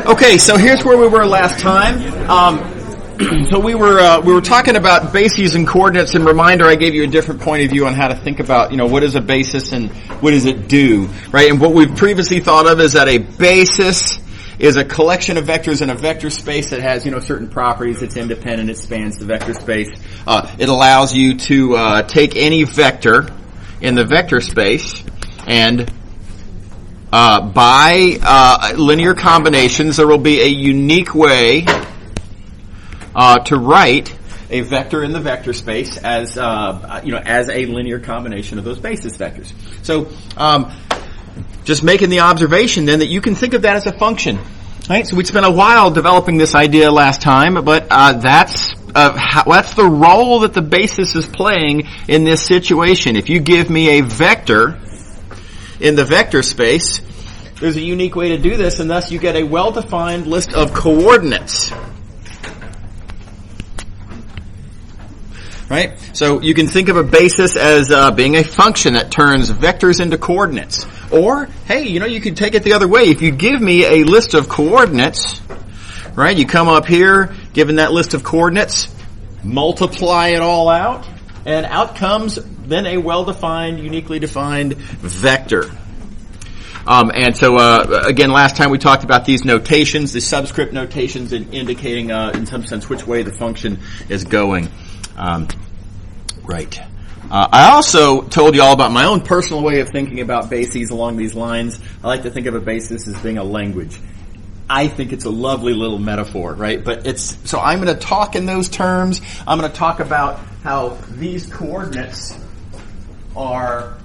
Okay, so here's where we were last time. So we were talking about bases and coordinates, and reminder, I gave you a different point of view on how to think about, what is a basis and what does it do, right? And what we've previously thought of is that a basis is a collection of vectors in a vector space that has, certain properties. It's independent. It spans the vector space. It allows you to take any vector in the vector space and by linear combinations, there will be a unique way to write a vector in the vector space as as a linear combination of those basis vectors. So, just making the observation then that you can think of that as a function, right? So we spent a while developing this idea last time, but that's the role that the basis is playing in this situation. If you give me a vector in the vector space, there's a unique way to do this, and thus you get a well-defined list of coordinates. Right? So you can think of a basis as being a function that turns vectors into coordinates. Or, hey, you could take it the other way. If you give me a list of coordinates, right, you come up here, given that list of coordinates, multiply it all out, and out comes then a well-defined, uniquely defined vector. And so, again, last time we talked about these notations, the subscript notations indicating, in some sense, which way the function is going. Right. I also told you all about my own personal way of thinking about bases along these lines. I like to think of a basis as being a language. I think it's a lovely little metaphor, right? But so I'm going to talk in those terms. I'm going to talk about how these coordinates are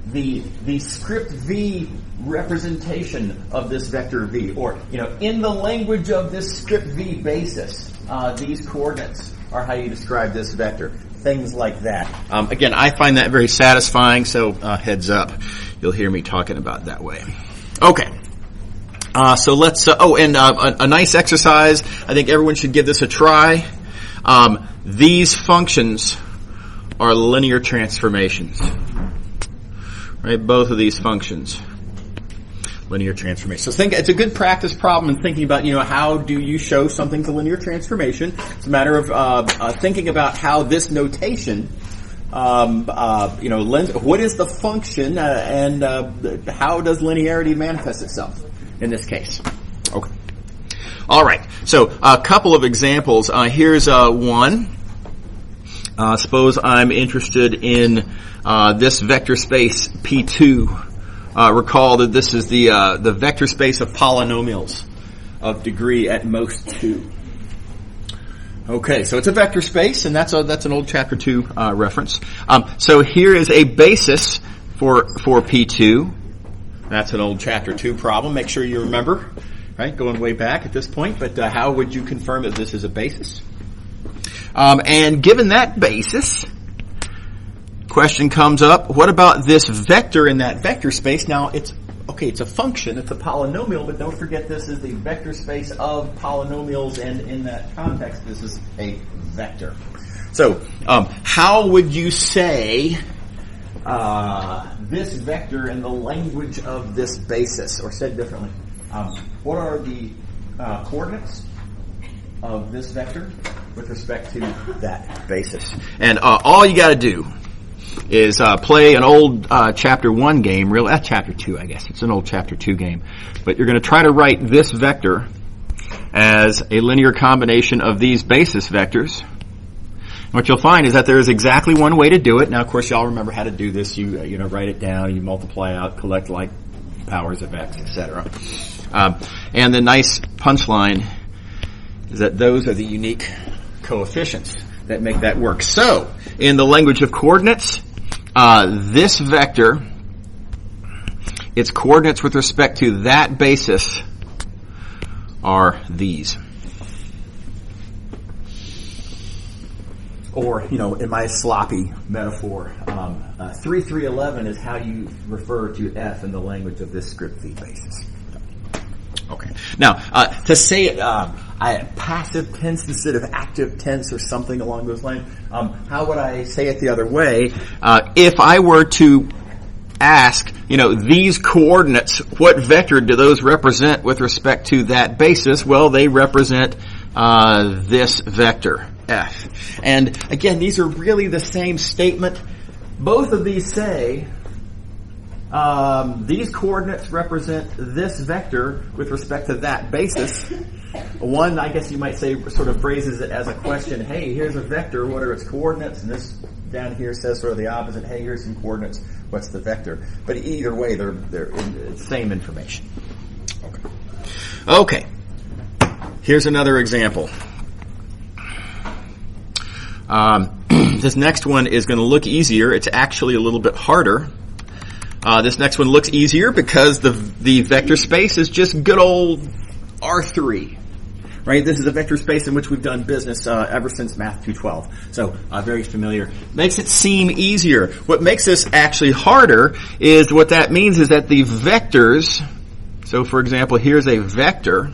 the script V representation of this vector V, or, in the language of this script V basis, these coordinates are how you describe this vector. Things like that. Again, I find that very satisfying, so heads up. You'll hear me talking about that way. Okay. So let's, a nice exercise. I think everyone should give this a try. These functions are linear transformations. Right? Both of these functions. Linear transformation. So it's a good practice problem in thinking about, how do you show something's a linear transformation? It's a matter of thinking about how this notation, what is the function and how does linearity manifest itself in this case? Okay. All right. So a couple of examples. Here's one. Suppose I'm interested in this vector space P2. Recall that this is the vector space of polynomials of degree at most 2. Okay, so it's a vector space, and that's an old chapter 2 reference. So here is a basis for P2. That's an old chapter 2 problem. Make sure you remember, right? Going way back at this point, but how would you confirm that this is a basis? And given that basis, question comes up, what about this vector in that vector space? Now, it's a function, it's a polynomial, but don't forget this is the vector space of polynomials, and in that context, this is a vector. So, how would you say this vector in the language of this basis? Or said differently, what are the coordinates of this vector with respect to that basis? And all you got to do is play an old chapter 1 game, chapter 2, I guess. It's an old chapter 2 game. But you're going to try to write this vector as a linear combination of these basis vectors. And what you'll find is that there is exactly one way to do it. Now, of course, you all remember how to do this. You write it down, you multiply out, collect like powers of x, etc. And the nice punchline is that those are the unique coefficients that make that work. So, in the language of coordinates, this vector, its coordinates with respect to that basis are these. Or, in my sloppy metaphor, 3, 3, 11 is how you refer to f in the language of this script V basis. Okay. Now, to say it passive tense instead of active tense or something along those lines, how would I say it the other way? If I were to ask, these coordinates, what vector do those represent with respect to that basis? Well, they represent this vector, F. And again, these are really the same statement. Both of these say these coordinates represent this vector with respect to that basis. One, I guess you might say, sort of phrases it as a question. Hey, here's a vector. What are its coordinates? And this down here says sort of the opposite. Hey, here's some coordinates. What's the vector? But either way, they're the same information. Okay. Here's another example. This next one is going to look easier. It's actually a little bit harder. This next one looks easier because the vector space is just good old R3. Right? This is a vector space in which we've done business ever since Math 212. So very familiar. Makes it seem easier. What makes this actually harder is what that means is that the vectors, so for example, here's a vector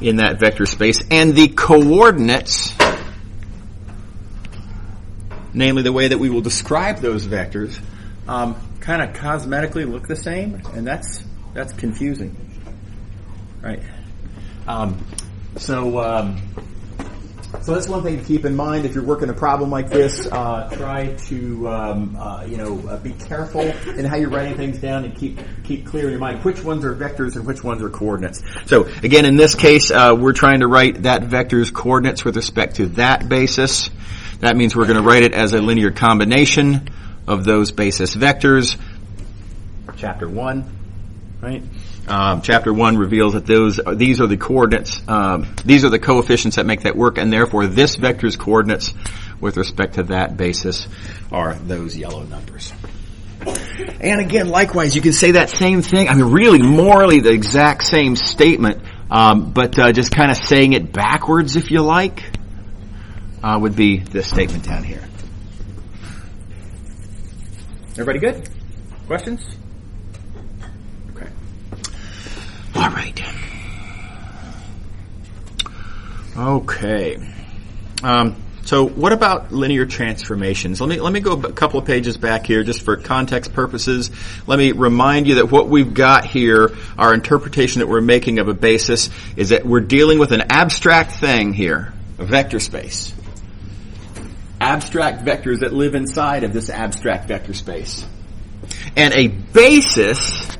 in that vector space, and the coordinates, namely the way that we will describe those vectors, kind of cosmetically look the same, and that's confusing. Right. So that's one thing to keep in mind if you're working a problem like this. Try to be careful in how you're writing things down and keep clear in your mind which ones are vectors and which ones are coordinates. So again, in this case, we're trying to write that vector's coordinates with respect to that basis. That means we're going to write it as a linear combination of those basis vectors. Chapter 1, right? Chapter 1 reveals that these are the coordinates, these are the coefficients that make that work, and therefore this vector's coordinates with respect to that basis are those yellow numbers. And again, likewise, you can say that same thing, really morally the exact same statement, but just kind of saying it backwards, if you like, would be this statement down here. Everybody good? Questions? All right. Okay. So what about linear transformations? Let me go a couple of pages back here just for context purposes. Let me remind you that what we've got here, our interpretation that we're making of a basis, is that we're dealing with an abstract thing here, a vector space. Abstract vectors that live inside of this abstract vector space. And a basis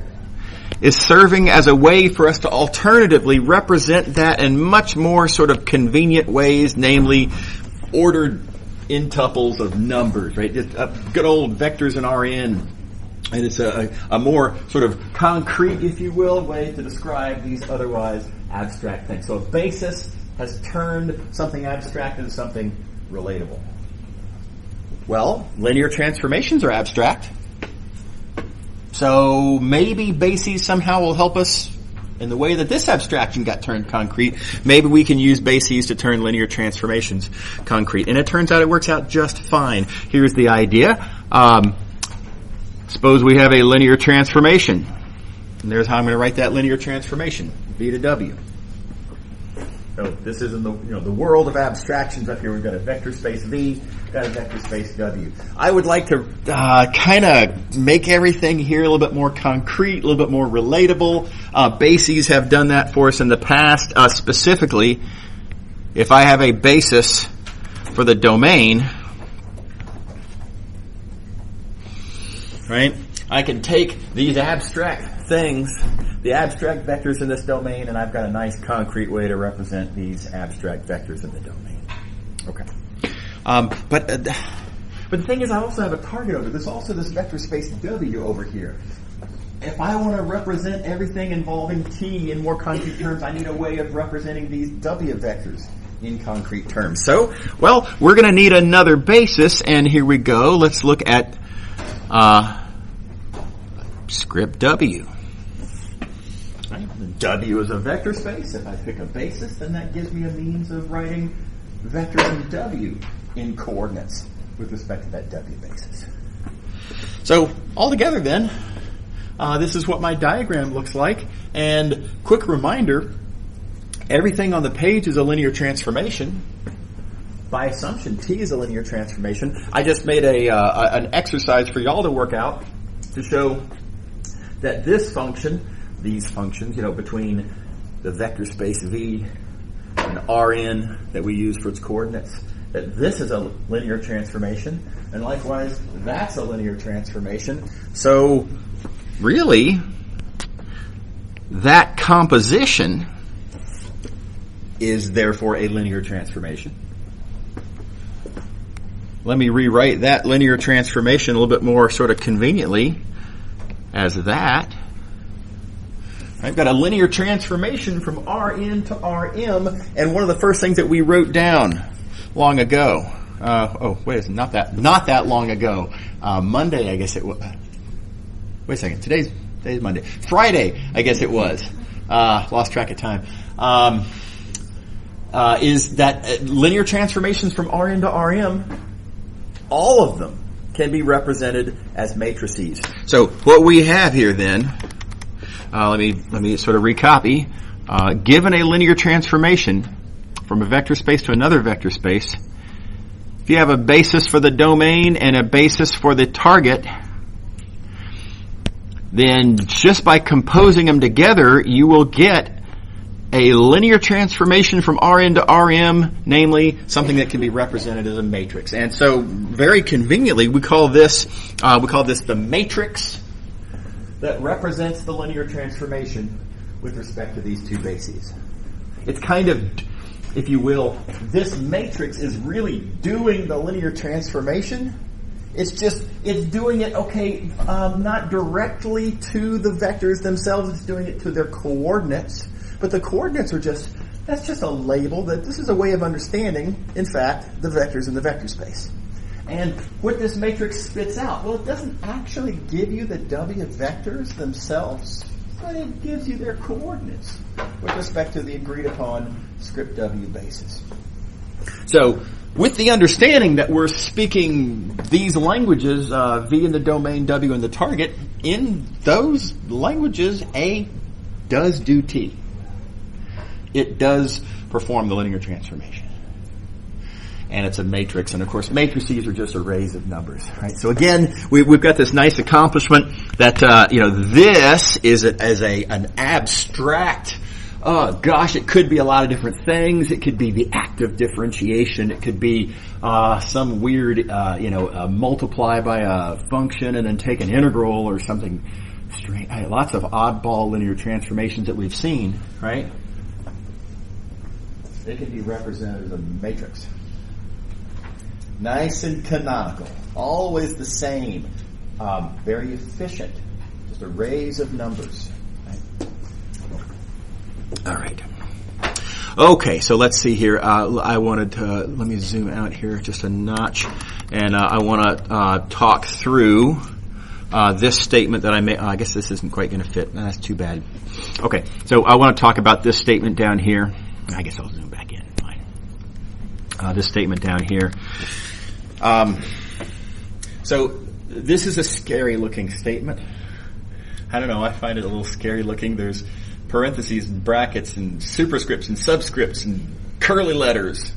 is serving as a way for us to alternatively represent that in much more sort of convenient ways, namely ordered intuples of numbers, right? Just good old vectors in Rn. And it's a more sort of concrete, if you will, way to describe these otherwise abstract things. So a basis has turned something abstract into something relatable. Well, linear transformations are abstract. So maybe bases somehow will help us in the way that this abstraction got turned concrete. Maybe we can use bases to turn linear transformations concrete. And it turns out it works out just fine. Here's the idea. Suppose we have a linear transformation. And there's how I'm going to write that linear transformation. V to W. So this is in the world of abstractions up here. We've got a vector space V, got a vector space W. I would like to kind of make everything here a little bit more concrete, a little bit more relatable. Bases have done that for us in the past. Specifically, if I have a basis for the domain, right, I can take these abstract things, the abstract vectors in this domain, and I've got a nice concrete way to represent these abstract vectors in the domain. Okay. But the thing is, I also have a target over. There's also this vector space W over here. If I want to represent everything involving T in more concrete terms, I need a way of representing these W vectors in concrete terms. So, well, we're going to need another basis, and here we go. Let's look at script W. Right. W is a vector space. If I pick a basis, then that gives me a means of writing vectors in W in coordinates with respect to that W basis. So, altogether then, this is what my diagram looks like. And quick reminder, everything on the page is a linear transformation. by assumption, T is a linear transformation. I just made an exercise for y'all to work out to show that this function, these functions, between the vector space V and Rn that we use for its coordinates, that this is a linear transformation, and likewise, that's a linear transformation. So, really, that composition is therefore a linear transformation. Let me rewrite that linear transformation a little bit more sort of conveniently as that. I've got a linear transformation from Rn to Rm, and one of the first things that we wrote down long ago. Not that long ago. Monday, I guess it was. Wait a second. Today's Monday. Friday, I guess it was. Lost track of time. Is that linear transformations from Rn to Rm, all of them can be represented as matrices. So what we have here then, let me sort of recopy. Given a linear transformation from a vector space to another vector space, if you have a basis for the domain and a basis for the target, then just by composing them together, you will get a linear transformation from Rn to Rm, namely something that can be represented as a matrix. And so, very conveniently, we call this the matrix that represents the linear transformation with respect to these two bases. It's kind of, if you will, this matrix is really doing the linear transformation. It's doing it, not directly to the vectors themselves, it's doing it to their coordinates. But the coordinates that's just a label, that this is a way of understanding, in fact, the vectors in the vector space. And what this matrix spits out, well, it doesn't actually give you the W vectors themselves, but it gives you their coordinates with respect to the agreed upon script W basis. So, with the understanding that we're speaking these languages, V in the domain, W in the target, in those languages, A does do T. It does perform the linear transformation. And it's a matrix, and of course matrices are just arrays of numbers, right? So again, we've got this nice accomplishment that, this is an abstract, it could be a lot of different things. It could be the act of differentiation. It could be some weird, multiply by a function and then take an integral or something strange. Lots of oddball linear transformations that we've seen, right? They can be represented as a matrix. Nice and canonical. Always the same. Very efficient. Just arrays of numbers. All right. Okay, so let's see here. I wanted to, let me zoom out here just a notch, and I want to talk through this statement that I made. I guess this isn't quite going to fit. That's too bad. Okay, so I want to talk about this statement down here. I guess I'll zoom back in. Fine. This statement down here. So this is a scary looking statement. I don't know, I find it a little scary looking. There's parentheses and brackets and superscripts and subscripts and curly letters.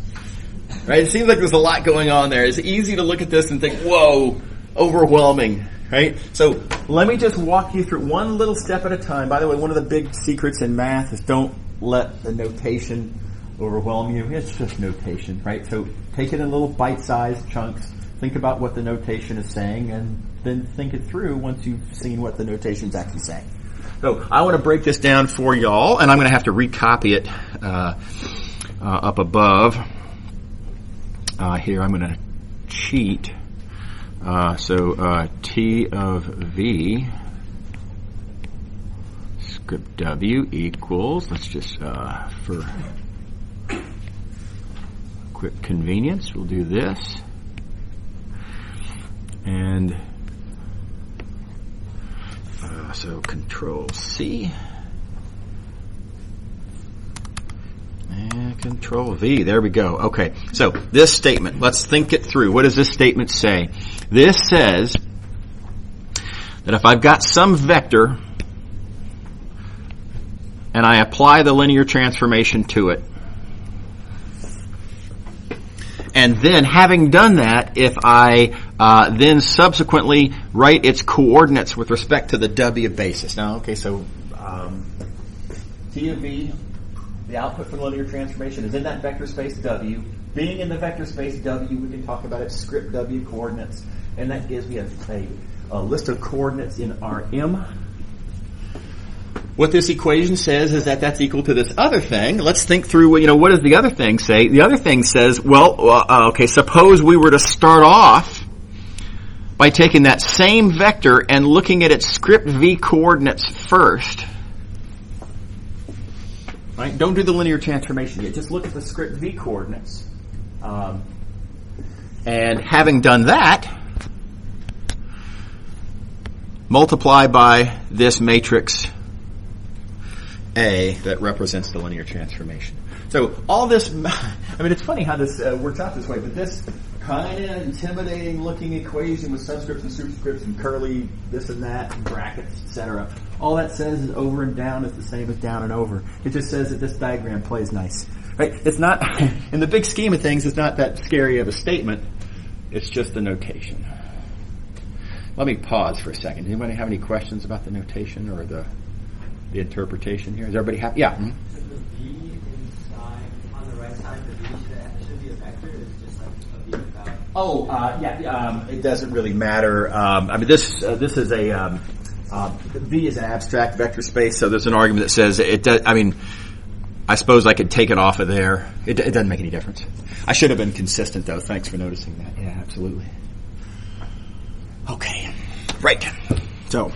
Right? It seems like there's a lot going on there. It's easy to look at this and think, whoa, overwhelming. Right? So let me just walk you through one little step at a time. By the way, one of the big secrets in math is don't let the notation overwhelm you. It's just notation, right? So take it in little bite-sized chunks. Think about what the notation is saying, and then think it through once you've seen what the notation is actually saying. So I want to break this down for y'all, and I'm going to have to recopy it up above. Here I'm going to cheat. So T of V script W equals, let's just, for quick convenience, we'll do this. And so Control C and Control V. There we go. Okay, so this statement, let's think it through. What does this statement say? This says that if I've got some vector and I apply the linear transformation to it, And then, having done that, if I then subsequently write its coordinates with respect to the W basis. Now, okay, so T of V, the output for the linear transformation, is in that vector space W. Being in the vector space W, we can talk about its script W coordinates, and that gives me a list of coordinates in Rm. What this equation says is that that's equal to this other thing. Let's think through, what does the other thing say? The other thing says, okay, suppose we were to start off by taking that same vector and looking at its script V coordinates first. Right? Don't do the linear transformation yet. Just look at the script V coordinates. And having done that, multiply by this matrix A that represents the linear transformation. So all this, it's funny how this works out this way, but this kind of intimidating looking equation with subscripts and superscripts and curly this and that and brackets, etc. All that says is over and down is the same as down and over. It just says that this diagram plays nice. Right? It's not, in the big scheme of things, it's not that scary of a statement. It's just the notation. Let me pause for a second. Does anybody have any questions about the notation or the interpretation here? Is everybody happy? Yeah. Mm-hmm. So the V inside, on the right side, the V should be a vector. It's just like a V without. It doesn't really matter. This is a V is an abstract vector space, so there's an argument that says it does. I suppose I could take it off of there. It doesn't make any difference. I should have been consistent, though. Thanks for noticing that. Yeah, absolutely. Okay, right. So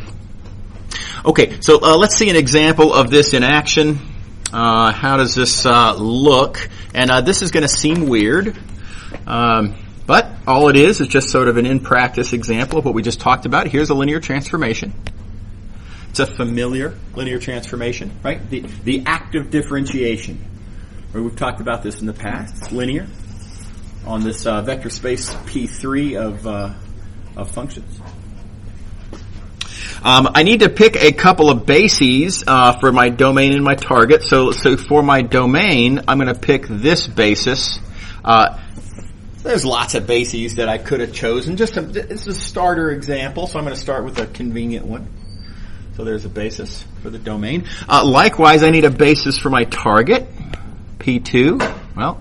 let's see an example of this in action. How does this look? And this is going to seem weird, but all it is just sort of an in-practice example of what we just talked about. Here's a linear transformation. It's a familiar linear transformation, right? The act of differentiation. We've talked about this in the past. It's linear on this vector space P3 of functions. I need to pick a couple of bases for my domain and my target. So for my domain, I'm going to pick this basis. There's lots of bases that I could have chosen. It's a starter example, so I'm going to start with a convenient one. So there's a basis for the domain. Likewise, I need a basis for my target, P2. Well,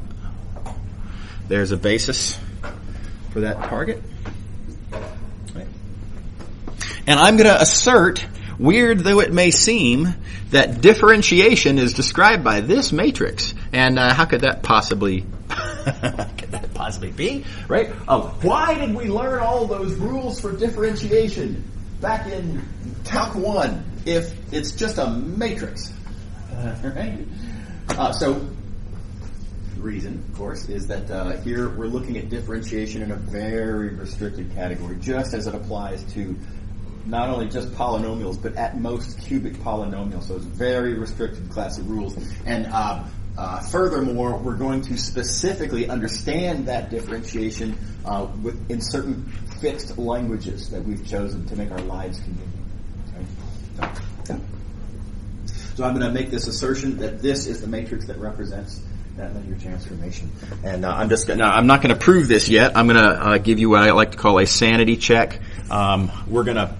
there's a basis for that target. Right. And I'm going to assert, weird though it may seem, that differentiation is described by this matrix. And how could that possibly be? Right? Why did we learn all those rules for differentiation back in Calc 1 if it's just a matrix? Right? So the reason, of course, is that here we're looking at differentiation in a very restricted category, just as it applies to not only just polynomials, but at most cubic polynomials. So it's a very restricted class of rules. And furthermore, we're going to specifically understand that differentiation in certain fixed languages that we've chosen to make our lives convenient. Okay? So I'm going to make this assertion that this is the matrix that represents that linear transformation. And I'm not going to prove this yet. I'm going to give you what I like to call a sanity check. We're going to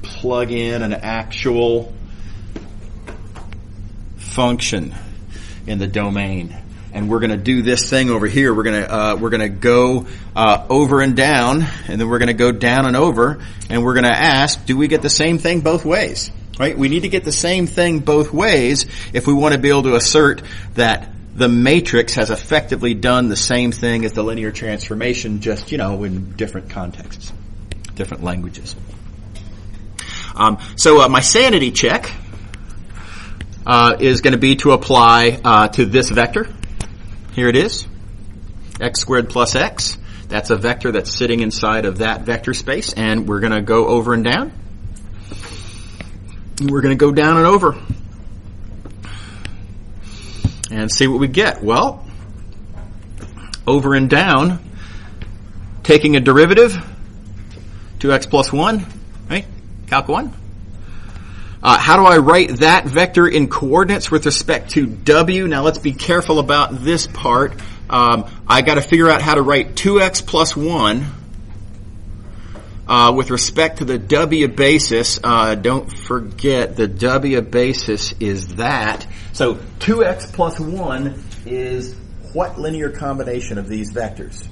plug in an actual function in the domain, and we're going to do this thing over here. We're going to go over and down, and then we're going to go down and over, and we're going to ask, do we get the same thing both ways? Right? We need to get the same thing both ways if we want to be able to assert that the matrix has effectively done the same thing as the linear transformation, just in different contexts, different languages. So my sanity check is going to be to apply to this vector. Here it is, x squared plus x. That's a vector that's sitting inside of that vector space, and we're going to go over and down. We're going to go down and over and see what we get. Well, over and down, taking a derivative, 2x plus 1, right? Calc 1. How do I write that vector in coordinates with respect to w? Now let's be careful about this part. I got to figure out how to write 2x plus 1 with respect to the W basis. Don't forget the W basis is that. So 2x plus 1 is what linear combination of these vectors?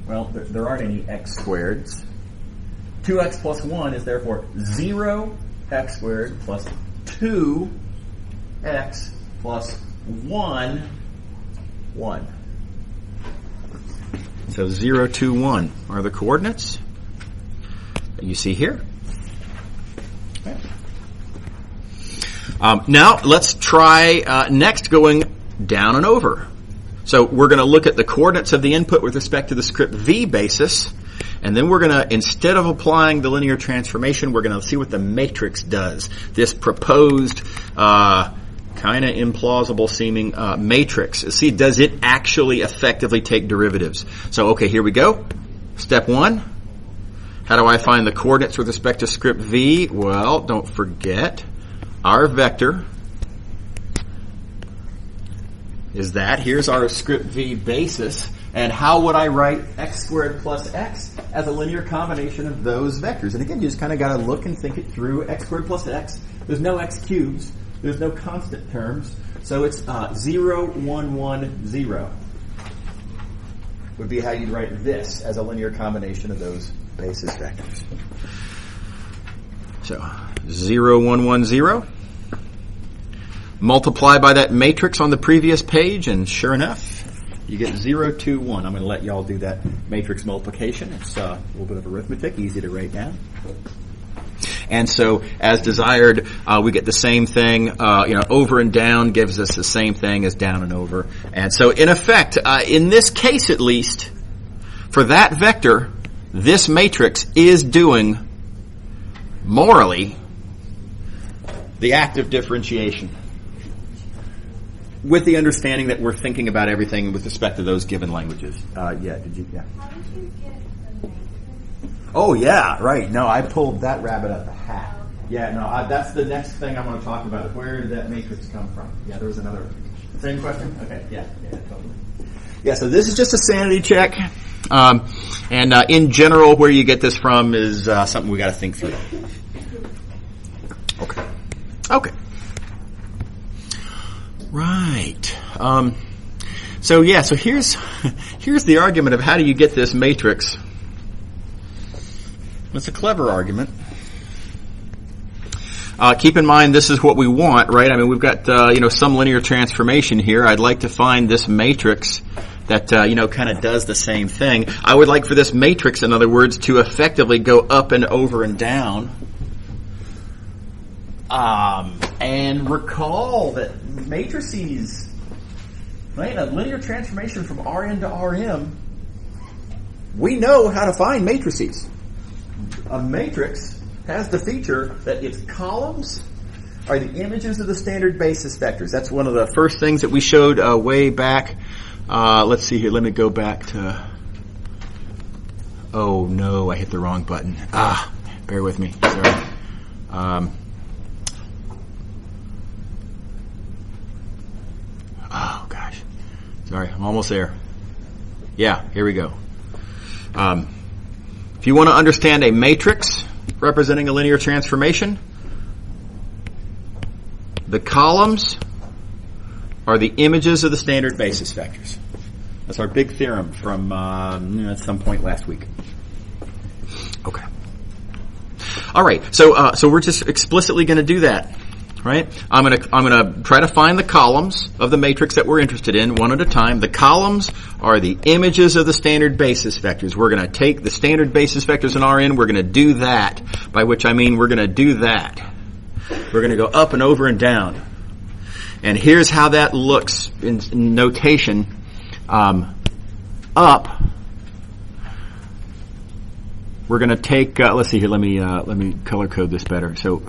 Well, there aren't any x squareds. 2x plus 1 is therefore 0x squared plus 2x plus 1, 1. So 0, 2, 1 are the coordinates that you see here. Okay. Now let's try next going down and over. So we're going to look at the coordinates of the input with respect to the script V basis, and then we're going to, instead of applying the linear transformation, we're going to see what the matrix does. This proposed, kind of implausible seeming matrix. See, does it actually effectively take derivatives? So, okay, here we go. Step 1. How do I find the coordinates with respect to script V? Well, don't forget, our vector is that. Here's our script V basis. And how would I write x squared plus x as a linear combination of those vectors? And again, you just kind of got to look and think it through. X squared plus x. There's no x cubes. There's no constant terms. So it's 0, 1, 1, 0 would be how you'd write this as a linear combination of those basis vectors. So 0, 1, 1, 0. Multiply by that matrix on the previous page, and sure enough, you get 0, 2, 1. I'm going to let y'all do that matrix multiplication. It's a little bit of arithmetic, easy to write down. And so, as desired, we get the same thing. Over and down gives us the same thing as down and over. And so, in effect, in this case at least, for that vector, this matrix is doing, morally, the act of differentiation. With the understanding that we're thinking about everything with respect to those given languages. Yeah, did you? Yeah. How did you get the matrix? Oh, yeah, right. No, I pulled that rabbit out the hat. Yeah, no, that's the next thing I'm going to talk about. Where did that matrix come from? Yeah, there was another. Same question? Okay, yeah, totally. Yeah, so this is just a sanity check. And in general, where you get this from is something we got to think through. Okay. Right. So here's the argument of how do you get this matrix. It's a clever argument. Keep in mind this is what we want, right? I mean, we've got some linear transformation here. I'd like to find this matrix that kind of does the same thing. I would like for this matrix, in other words, to effectively go up and over and down. And recall that matrices, right? A linear transformation from Rn to Rm, we know how to find matrices. A matrix has the feature that its columns are the images of the standard basis vectors. That's one of the first things that we showed way back. Let's see here. Let me go back to... Oh, no, I hit the wrong button. Bear with me. Sorry. Oh, gosh. Sorry, I'm almost there. Yeah, here we go. If you want to understand a matrix representing a linear transformation, the columns are the images of the standard basis vectors. That's our big theorem from at some point last week. Okay. All right. So we're just explicitly going to do that, right? I'm going to try to find the columns of the matrix that we're interested in one at a time. The columns are the images of the standard basis vectors. We're going to take the standard basis vectors in Rn. We're going to do that, by which I mean we're going to do that. We're going to go up and over and down. And here's how that looks in notation. Up, we're going to take, let's see here, let me color code this better. So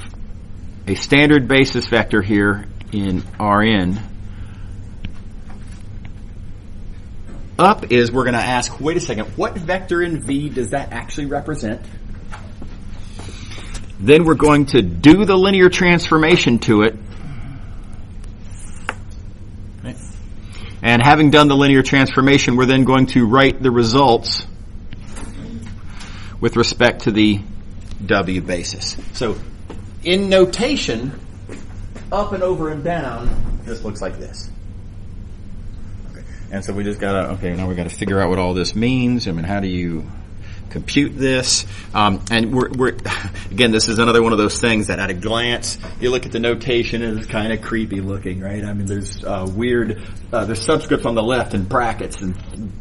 a standard basis vector here in Rn. Up is, we're going to ask, wait a second, what vector in V does that actually represent? Then we're going to do the linear transformation to it. Right. And having done the linear transformation, we're then going to write the results with respect to the W basis. So in notation, up and over and down, this looks like this. Okay. And so we just now we gotta figure out what all this means. I mean, how do you compute this? And we're again, this is another one of those things that at a glance, you look at the notation and it's kind of creepy looking, right? I mean, there's weird, there's subscripts on the left and brackets, and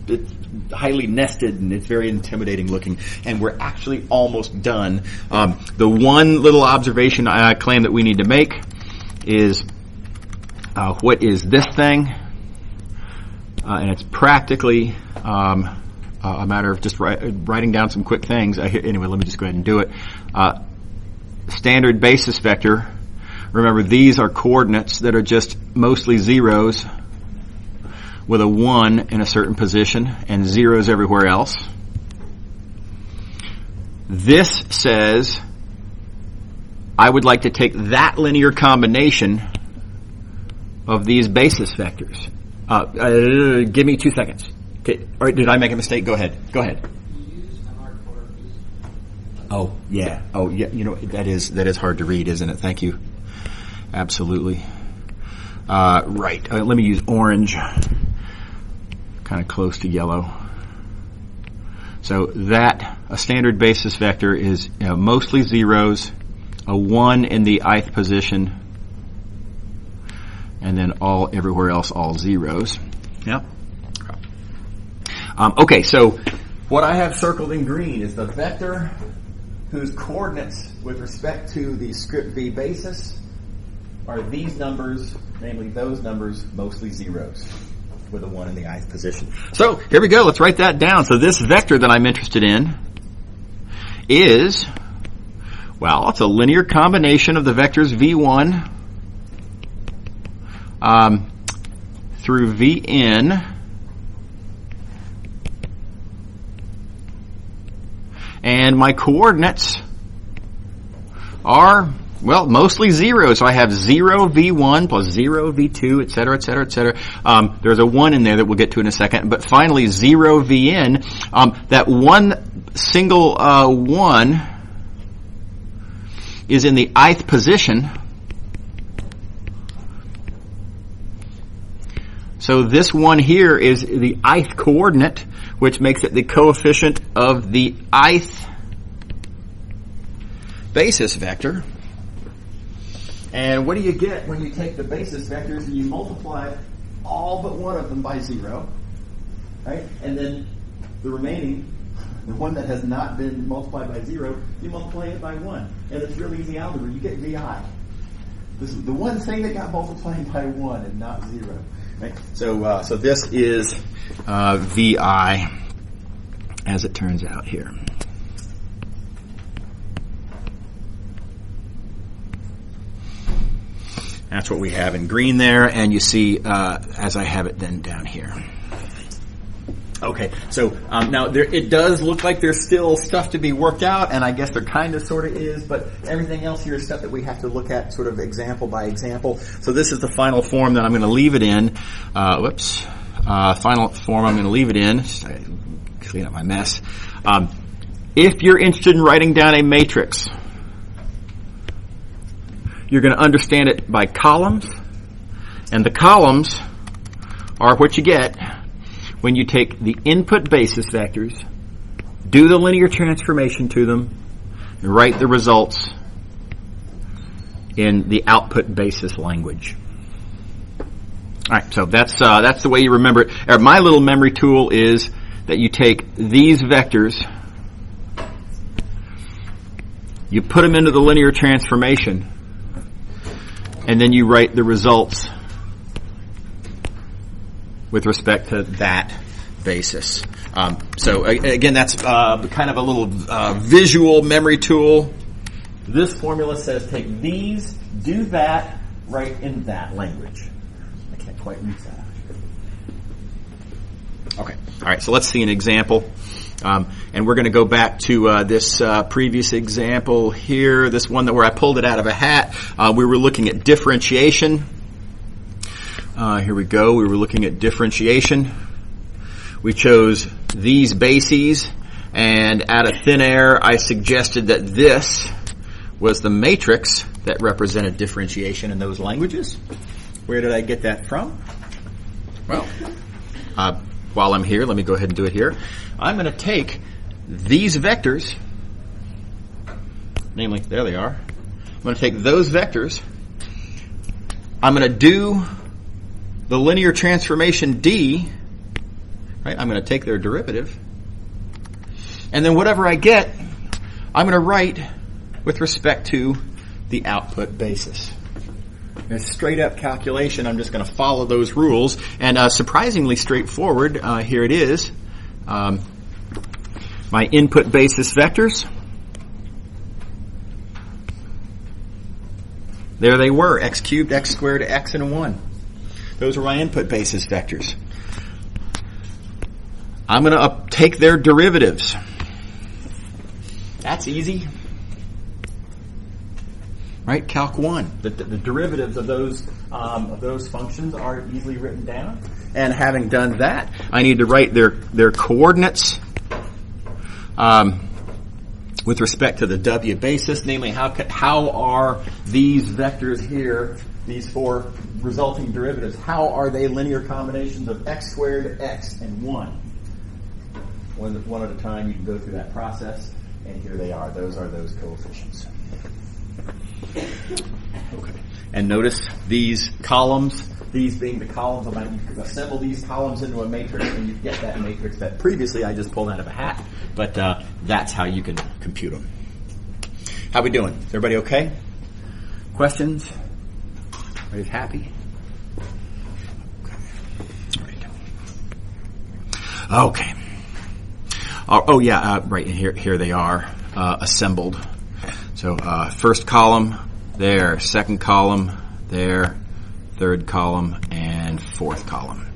it's highly nested, and it's very intimidating looking. And we're actually almost done. The one little observation I claim that we need to make is what is this thing? And it's practically a matter of just writing down some quick things. Anyway, let me just go ahead and do it. Standard basis vector. Remember, these are coordinates that are just mostly zeros with a 1 in a certain position and zeros everywhere else. This says I would like to take that linear combination of these basis vectors. Give me 2 seconds. Okay. Or did I make a mistake? Go ahead. Oh yeah. You know, that is hard to read, isn't it? Thank you. Absolutely. Right. Let me use orange. Kind of close to yellow. So that a standard basis vector is mostly zeros, a 1 in the ith position, and then everywhere else all zeros. Yep. Okay, so what I have circled in green is the vector whose coordinates with respect to the script V basis are these numbers, namely those numbers, mostly zeros, with a 1 in the ith position. So here we go, let's write that down. So this vector that I'm interested in is, well, it's a linear combination of the vectors V1 through Vn, and my coordinates are, well, mostly zeros. So I have 0 V1 plus 0 V2, et cetera, et cetera, et cetera. There's a 1 in there that we'll get to in a second. But finally, 0 Vn. That one single 1 is in the ith position. So this one here is the ith coordinate, which makes it the coefficient of the ith basis vector. And what do you get when you take the basis vectors and you multiply all but one of them by 0, right? And then the remaining, the one that has not been multiplied by 0, you multiply it by 1. And it's really easy algebra. You get VI. This is the one thing that got multiplied by 1 and not 0. Right? So this is VI, as it turns out here. That's what we have in green there, and you see as I have it then down here. Okay, so now it does look like there's still stuff to be worked out, and I guess there kind of sort of is, but everything else here is stuff that we have to look at sort of example by example. So this is the final form that I'm going to leave it in. Final form I'm going to leave it in. Clean up my mess. If you're interested in writing down a matrix, you're going to understand it by columns, and the columns are what you get when you take the input basis vectors, do the linear transformation to them, and write the results in the output basis language. All right, so that's the way you remember it. My little memory tool is that you take these vectors, you put them into the linear transformation, and then you write the results with respect to that basis. So again, that's kind of a little visual memory tool. This formula says take these, do that, write in that language. I can't quite read that. Okay, all right, so let's see an example. And we're going to go back to this previous example here, this one where I pulled it out of a hat. We were looking at differentiation. Here we go. We were looking at differentiation. We chose these bases, and out of thin air, I suggested that this was the matrix that represented differentiation in those languages. Where did I get that from? Well, while I'm here, let me go ahead and do it here. I'm going to take these vectors, namely, there they are. I'm going to take those vectors. I'm going to do the linear transformation D, right? I'm going to take their derivative. And then whatever I get, I'm going to write with respect to the output basis. It's straight up calculation. I'm just going to follow those rules. And surprisingly straightforward, here it is. My input basis vectors. There they were, x cubed, x squared, x, and 1. Those are my input basis vectors. I'm going to take their derivatives. That's easy. Right, Calc 1. The derivatives of those functions are easily written down. And having done that, I need to write their coordinates with respect to the W basis, namely how are these vectors here, these four resulting derivatives, how are they linear combinations of x squared, x, and 1? One at a time, you can go through that process, and here they are. Those are those coefficients. Okay. And notice these columns, these being the columns, you can assemble these columns into a matrix and you get that matrix that previously I just pulled out of a hat. But that's how you can compute them. How we doing? Is everybody okay? Questions? Everybody's happy? Okay. Oh yeah, right here they are assembled. So first column there, second column there, third column, and fourth column.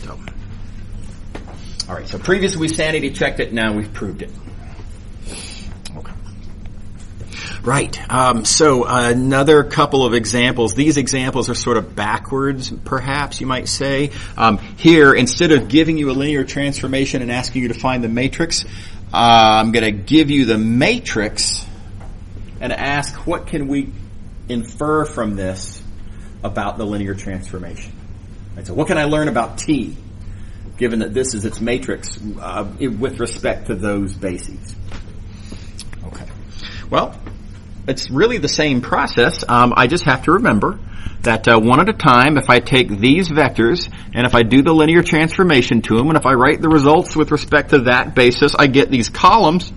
So, all right. So previously we sanity checked it. Now we've proved it. Okay. Right. So another couple of examples. These examples are sort of backwards, perhaps you might say. Here, instead of giving you a linear transformation and asking you to find the matrix, I'm going to give you the matrix and ask what can we infer from this about the linear transformation. Right, so what can I learn about T, given that this is its matrix with respect to those bases? Okay. Well, it's really the same process. I just have to remember that one at a time, if I take these vectors and if I do the linear transformation to them, and if I write the results with respect to that basis, I get these columns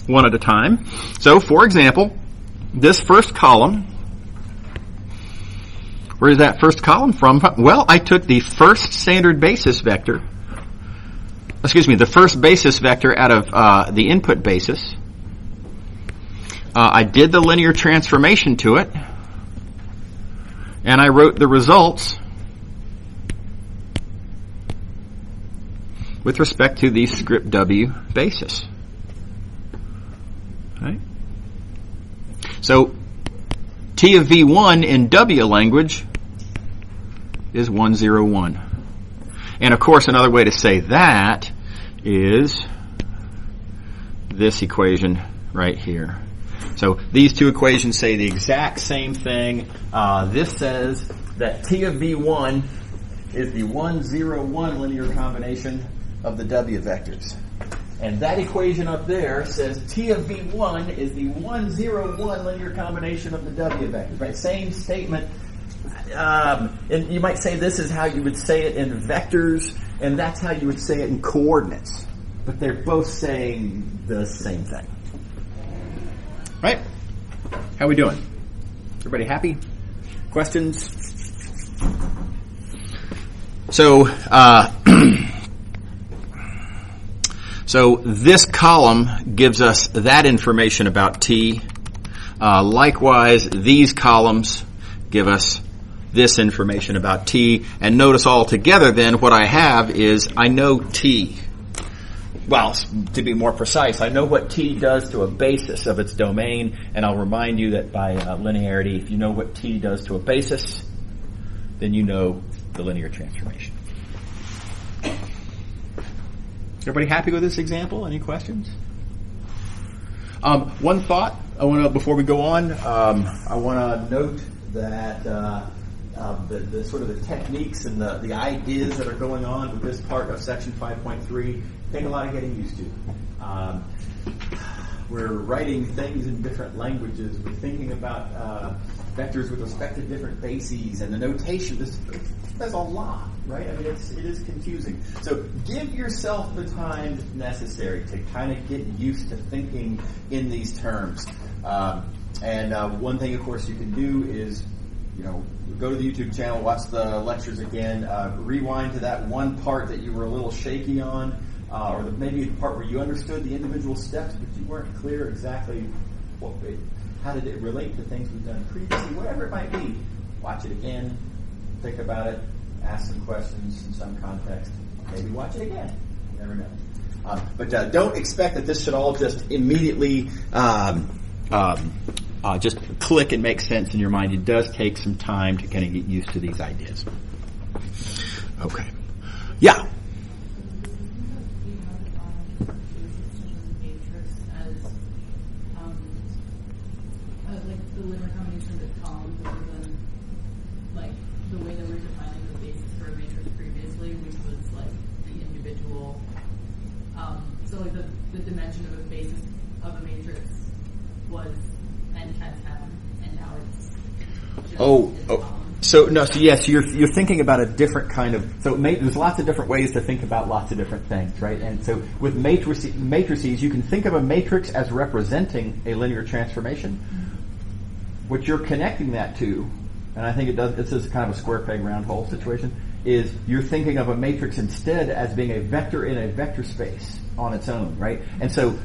one at a time. So, for example, this first column, where is that first column from? Well, I took the first standard basis vector, the first basis vector out of the input basis. I did the linear transformation to it, and I wrote the results with respect to the script W basis. Right? So, T of V1 in W language is 101. And of course, another way to say that is this equation right here. So these two equations say the exact same thing. This says that T of V1 is the 101 linear combination of the W vectors. And that equation up there says T of V1 is the 101 linear combination of the W vectors. Right? Same statement. And you might say this is how you would say it in vectors, and that's how you would say it in coordinates. But they're both saying the same thing. Right? How we doing? Everybody happy? Questions? So, so this column gives us that information about T. Likewise, these columns give us this information about T. And notice all together then what I have is I know T. Well, to be more precise, I know what T does to a basis of its domain, and I'll remind you that by linearity, if you know what T does to a basis, then you know the linear transformation. Everybody happy with this example? Any questions? One thought before we go on, I want to note that the sort of the techniques and the ideas that are going on with this part of section 5.3 take a lot of getting used to. We're writing things in different languages. We're thinking about vectors with respect to different bases, and the notation. There's a lot, right? I mean, it is confusing. So give yourself the time necessary to kind of get used to thinking in these terms. And one thing, of course, you can do is, go to the YouTube channel, watch the lectures again, rewind to that one part that you were a little shaky on, or maybe the part where you understood the individual steps, but you weren't clear exactly how did it relate to things we've done previously, whatever it might be. Watch it again, think about it, ask some questions in some context, maybe watch it again. You never know. But don't expect that this should all just immediately just click and make sense in your mind. It does take some time to kind of get used to these ideas. Okay. Yeah. The linear combination of columns other than the way that we're defining the basis for a matrix previously, which was the individual. So the dimension of a basis of a matrix was n times m, and now it's just yes, you're thinking about a different kind of. So there's lots of different ways to think about lots of different things, right? And so with matrices, you can think of a matrix as representing a linear transformation. What you're connecting that to, and I think it does. This is kind of a square peg round hole situation. Is you're thinking of a matrix instead as being a vector in a vector space on its own, right? And so,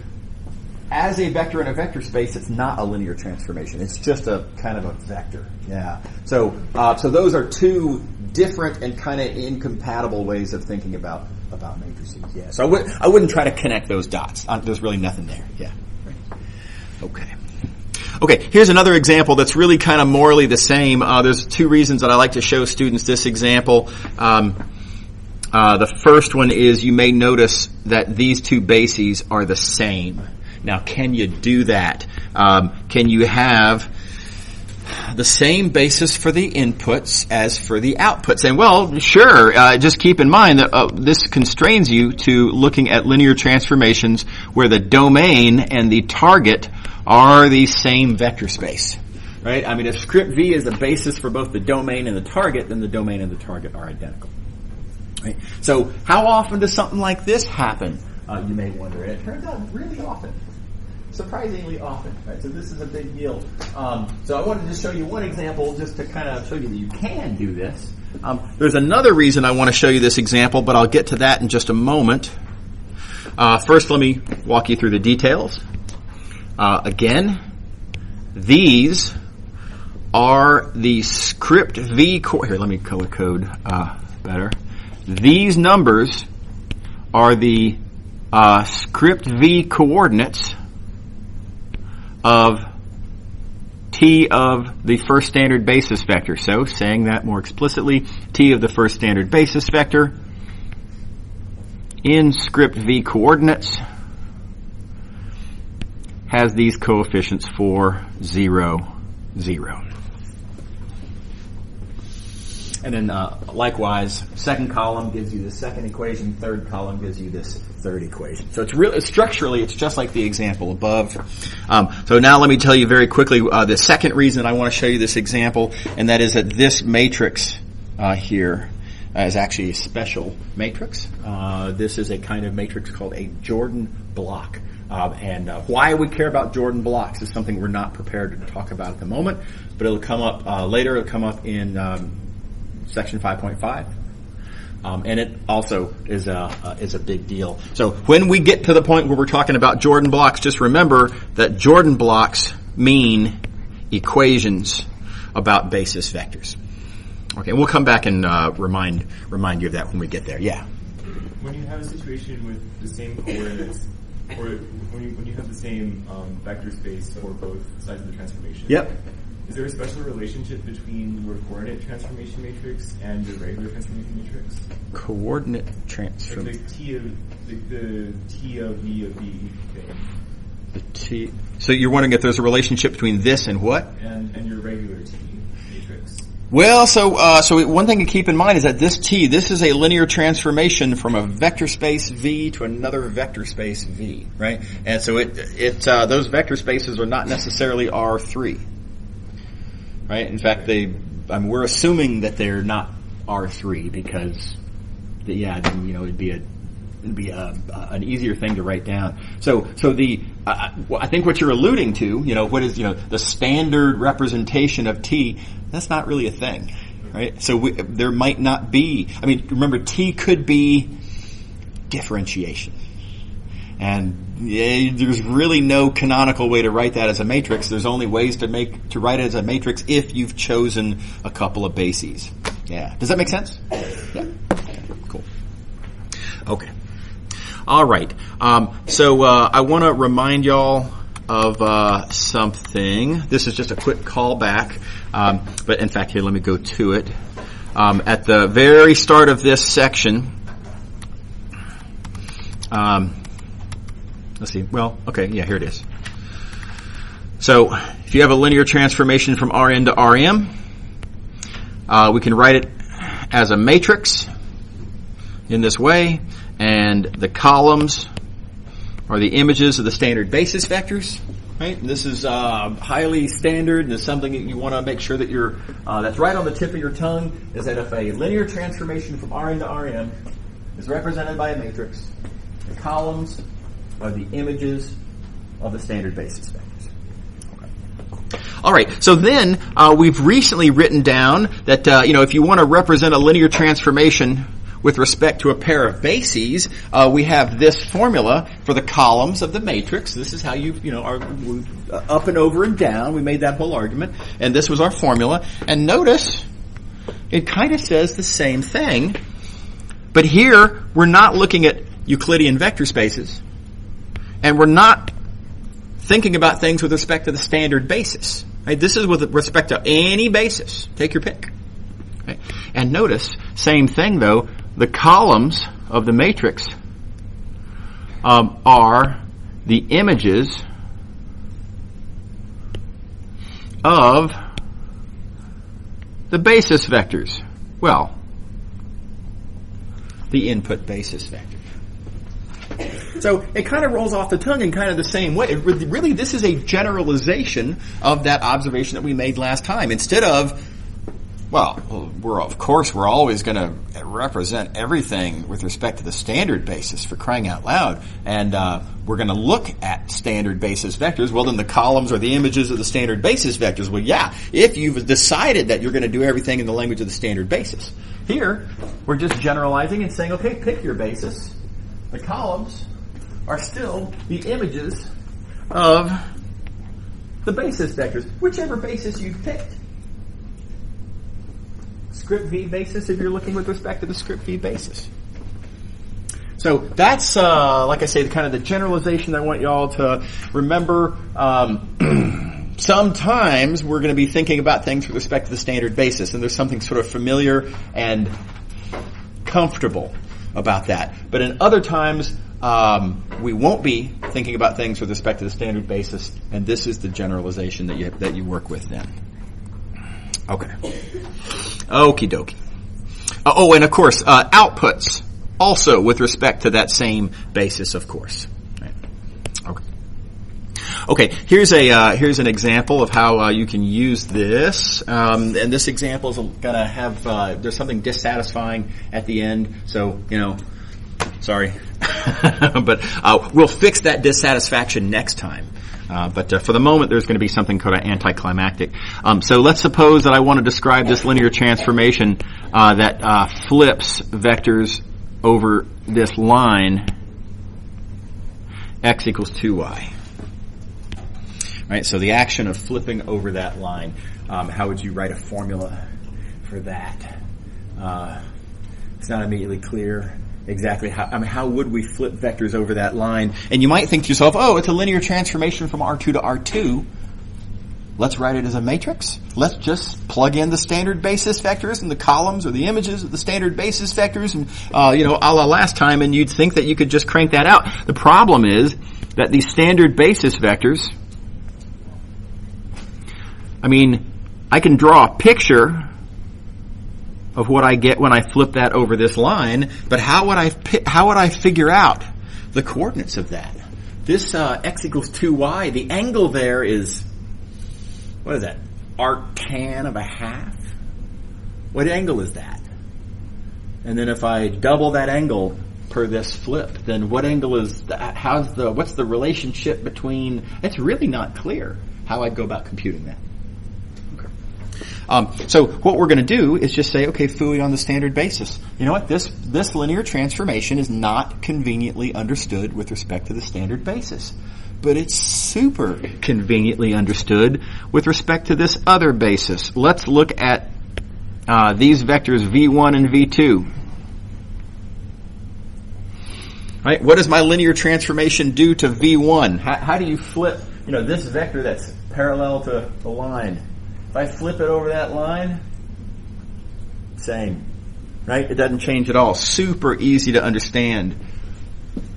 as a vector in a vector space, it's not a linear transformation. It's just a kind of a vector. Yeah. So those are two different and kind of incompatible ways of thinking about matrices. Yeah. So I wouldn't try to connect those dots. There's really nothing there. Yeah. Right. Okay, here's another example that's really kind of morally the same. There's two reasons that I like to show students this example. The first one is you may notice that these two bases are the same. Now, can you do that? Can you have the same basis for the inputs as for the outputs? And well, sure, just keep in mind that this constrains you to looking at linear transformations where the domain and the target are the same vector space, right? I mean, if script V is the basis for both the domain and the target, then the domain and the target are identical, right? So how often does something like this happen? You may wonder. And it turns out really often. Surprisingly often, right? So this is a big deal. So I wanted to show you one example just to kind of show you that you can do this. There's another reason I want to show you this example, but I'll get to that in just a moment. First, let me walk you through the details. Again, these are the script V. Here, let me color code better. These numbers are the script V coordinates of T of the first standard basis vector. So, saying that more explicitly, T of the first standard basis vector in script V coordinates has these coefficients 4, 0, 0. And then likewise, second column gives you the second equation, third column gives you this third equation. So it's really structurally, it's just like the example above. So now let me tell you very quickly the second reason I want to show you this example, and that is that this matrix here is actually a special matrix. This is a kind of matrix called a Jordan block. And why we care about Jordan blocks is something we're not prepared to talk about at the moment, but it'll come up later. It'll come up in section 5.5. And it also is a big deal. So when we get to the point where we're talking about Jordan blocks, just remember that Jordan blocks mean equations about basis vectors. Okay, we'll come back and remind you of that when we get there. Yeah. When you have a situation with the same coordinates, or when you have the same vector space for both sides of the transformation. Yep. Is there a special relationship between your coordinate transformation matrix and your regular transformation matrix? Coordinate Like transformation. the T of V of B thing. The T. So you're wondering if there's a relationship between this and what? And your regular T matrix. Well, so one thing to keep in mind is that this is a linear transformation from a vector space V to another vector space V, right? And so those vector spaces are not necessarily R3, right? In fact, we're assuming that they're not R3 because, it'd be an easier thing to write down. So I think what you're alluding to, what is, the standard representation of T, that's not really a thing, right? So there might not be, remember T could be differentiation. And there's really no canonical way to write that as a matrix. There's only ways to write it as a matrix if you've chosen a couple of bases. Yeah. Does that make sense? Yeah. Cool. Okay. All right. So I want to remind y'all of something. This is just a quick callback. But in fact, here, let me go to it. At the very start of this section, let's see. Well, okay. Yeah, here it is. So if you have a linear transformation from Rn to Rm, we can write it as a matrix in this way. And the columns are the images of the standard basis vectors, right? And this is highly standard, and it's something that you want to make sure that that's right on the tip of your tongue, is that if a linear transformation from Rn to Rm is represented by a matrix, the columns are the images of the standard basis vectors. Okay. All right, so then we've recently written down that, if you want to represent a linear transformation with respect to a pair of bases, we have this formula for the columns of the matrix. This is how are up and over and down. We made that whole argument, and this was our formula. And notice, it kind of says the same thing, but here we're not looking at Euclidean vector spaces, and we're not thinking about things with respect to the standard basis. Right? This is with respect to any basis. Take your pick. Right? And notice, same thing though, the columns of the matrix are the images of the basis vectors. Well, the input basis vectors. So it kind of rolls off the tongue in kind of the same way. Really, this is a generalization of that observation that we made last time. Instead of, we're always going to represent everything with respect to the standard basis, for crying out loud, and we're going to look at standard basis vectors. Well, then the columns are the images of the standard basis vectors. Well, yeah, if you've decided that you're going to do everything in the language of the standard basis. Here, we're just generalizing and saying, okay, pick your basis. The columns are still the images of the basis vectors, whichever basis you've picked. Script V basis if you're looking with respect to the script V basis. So that's, like I say, kind of the generalization I want y'all to remember. Sometimes we're going to be thinking about things with respect to the standard basis, and there's something sort of familiar and comfortable about that. But in other times, we won't be thinking about things with respect to the standard basis, and this is the generalization that you work with then. Okay. Okie dokie. And of course, outputs also with respect to that same basis, of course. Right. Okay. Okay. Here's an example of how you can use this, and this example is gonna have there's something dissatisfying at the end, so sorry, but we'll fix that dissatisfaction next time. But for the moment, there's going to be something called an anticlimactic. So let's suppose that I want to describe this linear transformation that flips vectors over this line x equals 2y. Right. So the action of flipping over that line. How would you write a formula for that? It's not immediately clear. Exactly how would we flip vectors over that line? And you might think to yourself, it's a linear transformation from R2 to R2. let's write it as a matrix. Let's just plug in the standard basis vectors and the columns or the images of the standard basis vectors and, a la last time, and you'd think that you could just crank that out. The problem is that these standard basis vectors, I can draw a picture of what I get when I flip that over this line, but how would I figure out the coordinates of that? This x equals 2y, the angle there is, what is that, arctan of a half? What angle is that? And then if I double that angle per this flip, then what angle is that? What's the relationship between, it's really not clear how I'd go about computing that. So what we're going to do is just say, okay, Fooey on the standard basis. You know what? This linear transformation is not conveniently understood with respect to the standard basis. But it's super conveniently understood with respect to this other basis. Let's look at these vectors v1 and v2. Right? What does my linear transformation do to v1? How do you flip, this vector that's parallel to the line? If I flip it over that line, same, right? It doesn't change at all. Super easy to understand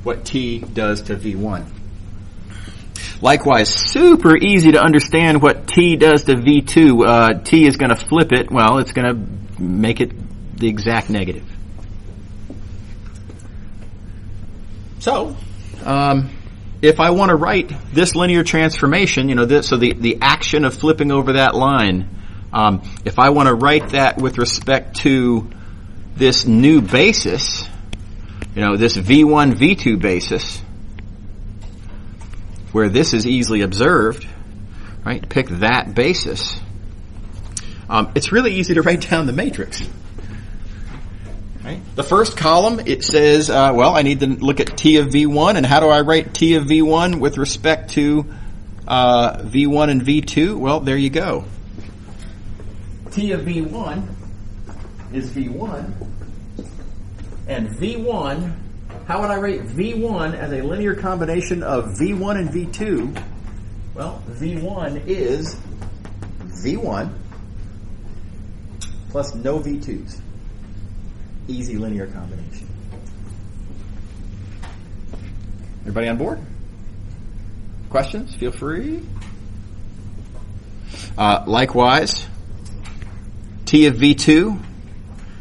what t does to v1. Likewise, super easy to understand what t does to v2. T is going to flip it. Well, it's going to make it the exact negative. So, if I want to write this linear transformation, the action of flipping over that line, if I want to write that with respect to this new basis, this v1, v2 basis, where this is easily observed, right? Pick that basis. It's really easy to write down the matrix. Right? The first column, it says, I need to look at t of v1, and how do I write t of v1 with respect to v1 and v2? Well, there you go. T of v1 is v1, and v1, how would I write v1 as a linear combination of v1 and v2? Well, v1 is v1 plus no v2s. Easy linear combination. Everybody on board? Questions? Feel free. Likewise, t of v2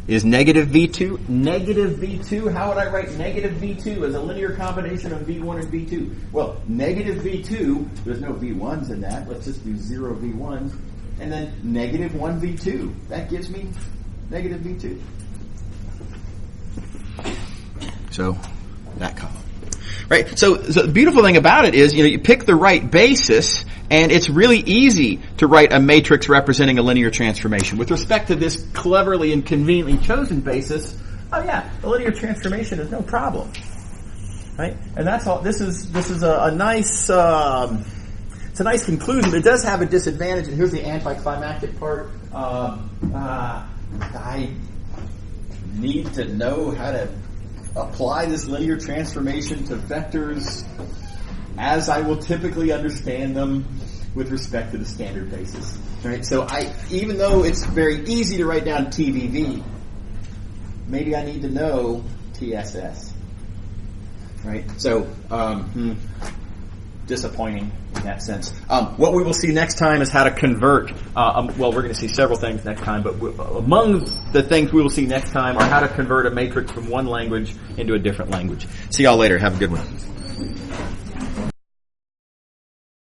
is negative v2. Negative v2, how would I write negative v2 as a linear combination of v1 and v2? Well, negative v2, there's no v1s in that. Let's just do 0 v1s. And then negative 1 v2. That gives me negative v2. So, that column. Right? So the beautiful thing about it is, you pick the right basis, and it's really easy to write a matrix representing a linear transformation. With respect to this cleverly and conveniently chosen basis, the linear transformation is no problem. Right? And that's all. This is a nice, it's a nice conclusion. It does have a disadvantage, and here's the anticlimactic part. I need to know how to apply this linear transformation to vectors as I will typically understand them with respect to the standard basis. Right? So even though it's very easy to write down TVV, maybe I need to know TSS. Right? So, disappointing in that sense. What we will see next time is how to convert. We're going to see several things next time, but among the things we will see next time are how to convert a matrix from one language into a different language. See y'all later. Have a good one.